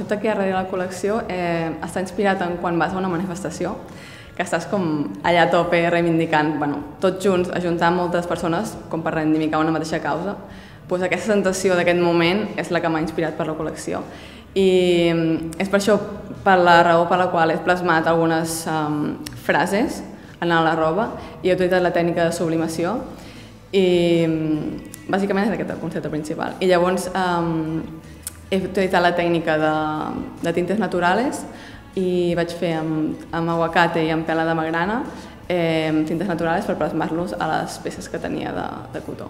concepte que hi ha darrere la col·lecció està inspirat en quan vas a una manifestació, que estàs com allà a tope reivindicant, tots junts, ajuntant moltes persones com per reivindicar una mateixa causa. Doncs aquesta sensació d'aquest moment és la que m'ha inspirat per la col·lecció. I és per això, per la raó per la qual he plasmat algunes frases en la roba i he utilitzat la tècnica de sublimació i bàsicament és aquest el concepte principal. I llavors he utilitzat la tècnica de tintes naturales i vaig fer amb aguacate i amb pela de magrana tintes naturales per plasmar-los a les peces que tenia de cotó.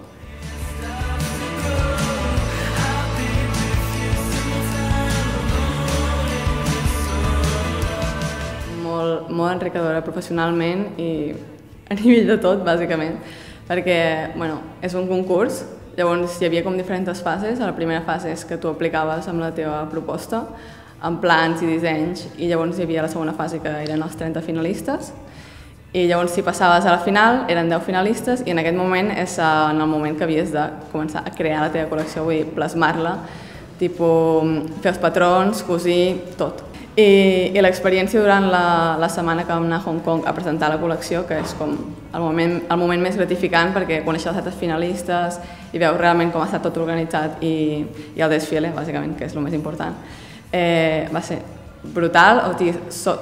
Molt enriquidora professionalment i a nivell de tot, bàsicament, perquè és un concurs, llavors hi havia com diferents fases. La primera fase és que tu aplicaves amb la teva proposta, amb plans i dissenys, i llavors hi havia la segona fase que eren els 30 finalistes, i llavors si passaves a la final eren 10 finalistes i en aquest moment és en el moment que havies de començar a crear la teva col·lecció, vull dir, plasmar-la, fer els patrons, cosir, tot. I l'experiència durant la setmana que vam anar a Hong Kong a presentar la col·lecció, que és com el moment més gratificant perquè coneixes els altres finalistes i veus realment com ha estat tot organitzat i el desfile, bàsicament, que és el més important. Va ser brutal,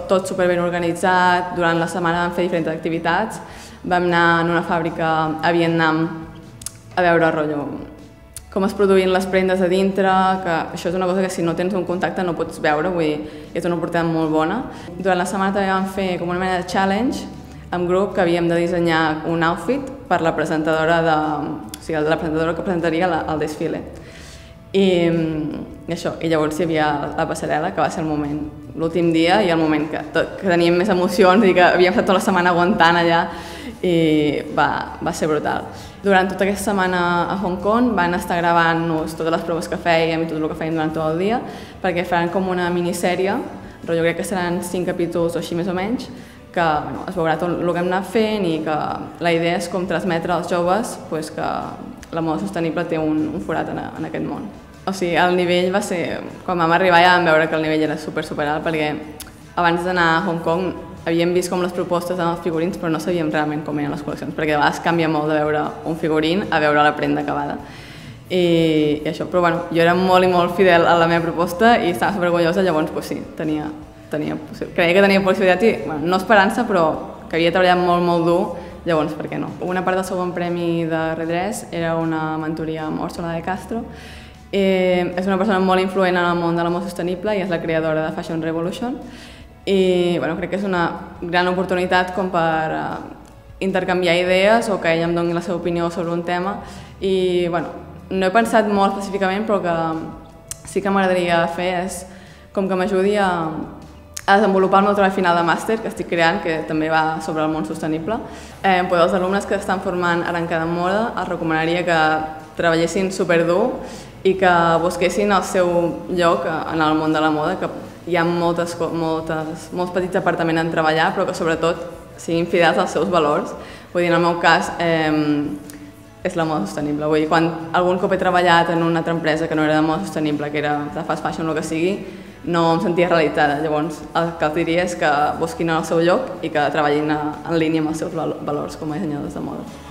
tot superben organitzat, durant la setmana vam fer diferents activitats, vam anar en una fàbrica a Vietnam a veure rotllo com es produïen les prendes a dintre, que això és una cosa que si no tens un contacte no pots veure, vull dir, és una oportunitat molt bona. Durant la setmana també vam fer com una mena de challenge amb grup que havíem de dissenyar un outfit per la presentadora la presentadora que presentaria el desfile. I llavors hi havia la passarel·la, que va ser el moment, l'últim dia i el moment que teníem més emocions i que havíem estat tota la setmana aguantant allà i va ser brutal. Durant tota aquesta setmana a Hong Kong van estar gravant-nos totes les proves que fèiem i tot el que fèiem durant tot el dia perquè faran com una minissèrie, però jo crec que seran 5 capítols o així més o menys, que es veurà tot el que hem anat fent i que la idea és com transmetre als joves que la moda sostenible té un forat en aquest món. O sigui, el nivell va ser... Quan vam arribar ja vam veure que el nivell era super alt perquè abans d'anar a Hong Kong havíem vist com les propostes en els figurins però no sabíem realment com eren les col·leccions perquè de vegades canvia molt de veure un figurín a veure la prenda acabada. I això, però jo era molt i molt fidel a la meva proposta i estava superorgullosa, llavors sí, creia que tenia possibilitat i no esperança però que havia treballat molt dur, llavors per què no. Una part del segon premi de Redress era una mentoria amb Úrsula de Castro. És una persona molt influent en el món de la moda sostenible i és la creadora de Fashion Revolution i crec que és una gran oportunitat com per intercanviar idees o que ella em doni la seva opinió sobre un tema i no he pensat molt específicament però que sí que m'agradaria fer és com que m'ajudi a desenvolupar el meu treball final de màster que estic creant, que també va sobre el món sostenible. Els alumnes que estan formant ara en cada moda els recomanaria que treballessin superdur i que busquessin el seu lloc en el món de la moda, que hi ha molts petits departaments en treballar, però que sobretot siguin fidels als seus valors. Vull dir, en el meu cas, és la moda sostenible. Vull dir, quan algun cop he treballat en una altra empresa que no era de moda sostenible, que era de fast fashion o el que sigui, no em sentia realitzada. Llavors, el que els diria és que busquin el seu lloc i que treballin en línia amb els seus valors com a dissenyadors de moda.